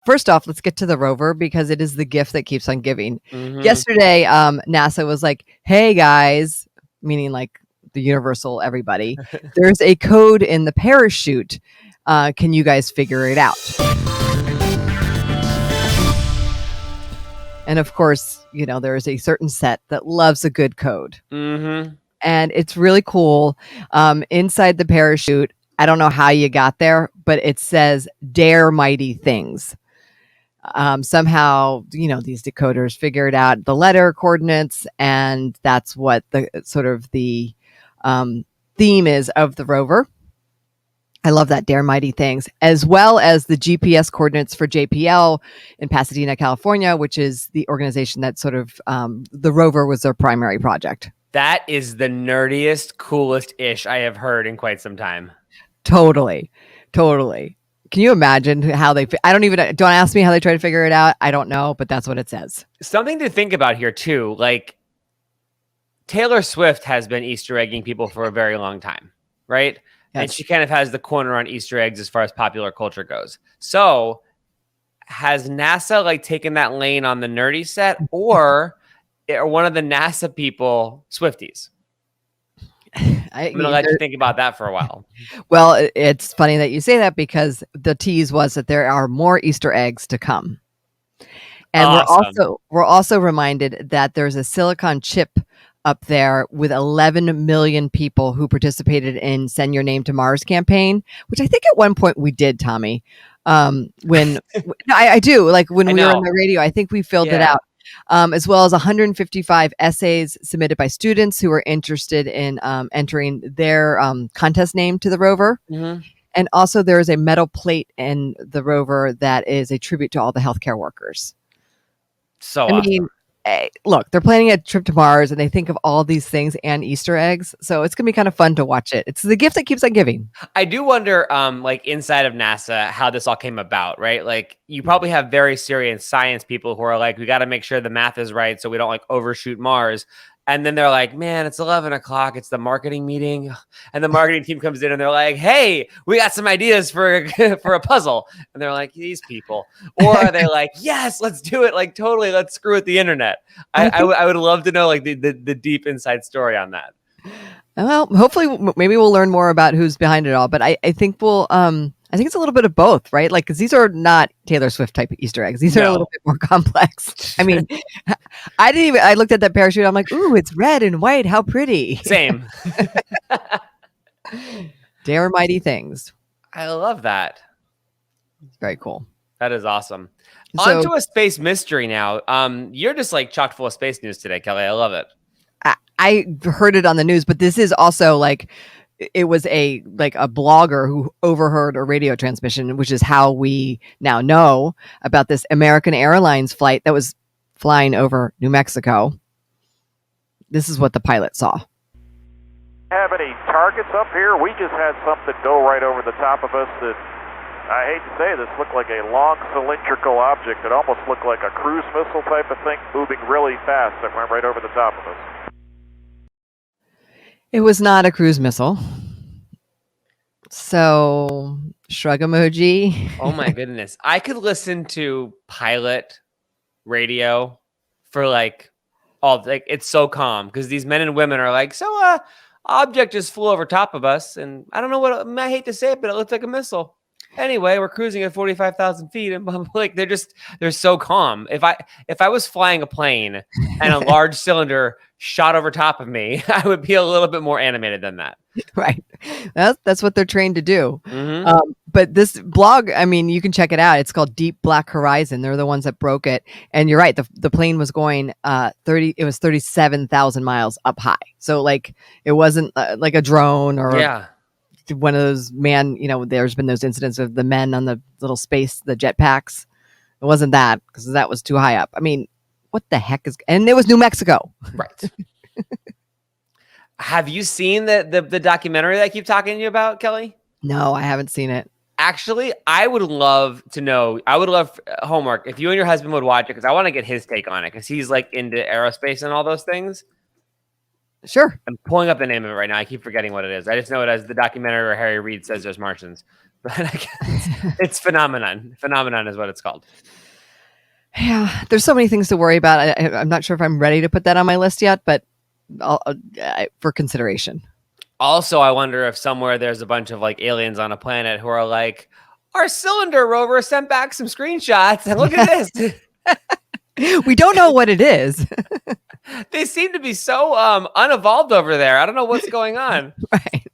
first off, let's get to the rover because it is the gift that keeps on giving. Mm-hmm. Yesterday, NASA was like, "Hey guys," meaning like the universal everybody. There's a code in the parachute. Can you guys figure it out? And of course, there is a certain set that loves a good code. Mm-hmm. And it's really cool. Inside the parachute, I don't know how you got there, but it says "Dare Mighty Things." Somehow, these decoders figured out the letter coordinates, and that's what the sort of the theme is of the rover. I love that, "Dare Mighty Things," as well as the GPS coordinates for JPL in Pasadena, California, which is the organization that sort of the rover was their primary project. That is the nerdiest, coolest ish I have heard in quite some time. Totally. Can you imagine how don't ask me how they try to figure it out. I don't know, but that's what it says. Something to think about here too. Like Taylor Swift has been Easter egging people for a very long time, right? Yes. And she kind of has the corner on Easter eggs as far as popular culture goes. So has NASA like taken that lane on the nerdy set, or are one of the NASA people Swifties? I'm going to let you think about that for a while. Well, it's funny that you say that because the tease was that there are more Easter eggs to come. And awesome. we're also reminded that there's a silicon chip up there with 11 million people who participated in Send Your Name to Mars campaign, which I think at one point we did, Tommy. I do, like when we were on the radio, I think we filled it out. As well as 155 essays submitted by students who were interested in entering their contest name to the rover. Mm-hmm. And also there is a metal plate in the rover that is a tribute to all the healthcare workers. So awesome. Look, they're planning a trip to Mars and they think of all these things and Easter eggs. So it's going to be kind of fun to watch it. It's the gift that keeps on giving. I do wonder, like inside of NASA, how this all came about, right? Like you probably have very serious science people who are like, we got to make sure the math is right so we don't like overshoot Mars. And then they're like, man, it's 11 o'clock. It's the marketing meeting. And the marketing team comes in and they're like, hey, we got some ideas for a puzzle. And they're like, these people. Or are they like, yes, let's do it. Like totally, let's screw with the internet. I would love to know like the deep inside story on that. Well, hopefully maybe we'll learn more about who's behind it all. But I think I think it's a little bit of both, right? Like, because these are not Taylor Swift type Easter eggs. These are a little bit more complex. I mean, I looked at that parachute. I'm like, ooh, it's red and white. How pretty. Same. Dare Mighty Things. I love that. Very cool. That is awesome. On to a space mystery now. You're just like chock full of space news today, Kelly. I love it. I heard it on the news, but this is also like, it was a blogger who overheard a radio transmission, which is how we now know about this American Airlines flight that was flying over New Mexico. This is what the pilot saw. Have any targets up here? We just had something go right over the top of us that, I hate to say this, looked like a long cylindrical object. It almost looked like a cruise missile type of thing moving really fast that went right over the top of us. It was not a cruise missile. So, shrug emoji. Oh my goodness. I could listen to pilot radio for it's so calm because these men and women are like, object just flew over top of us and I don't know I hate to say it, but it looked like a missile. Anyway, we're cruising at 45,000 feet and like they're so calm. If I was flying a plane and a large cylinder shot over top of me, I would be a little bit more animated than that. Right. That's what they're trained to do. Mm-hmm. But this blog, I mean, you can check it out. It's called Deep Black Horizon. They're the ones that broke it. And you're right. The plane was going it was 37,000 miles up high. So like, it wasn't like a drone or one of those there's been those incidents of the men on the little the jetpacks. It wasn't that because that was too high up. I mean, what the heck and it was New Mexico. Right. Have you seen the documentary that I keep talking to you about, Kelly? No, I haven't seen it. Actually, I would love to know. I would love homework if you and your husband would watch it because I want to get his take on it because he's like into aerospace and all those things. Sure. I'm pulling up the name of it right now. I keep forgetting what it is. I just know it as the documentary where Harry Reid says there's Martians. But I guess it's phenomenon. Phenomenon is what it's called. Yeah, there's so many things to worry about. I'm not sure if I'm ready to put that on my list yet, but for consideration. Also, I wonder if somewhere there's a bunch of like aliens on a planet who are like, our cylinder rover sent back some screenshots and look at this. We don't know what it is. They seem to be so unevolved over there. I don't know what's going on. Right.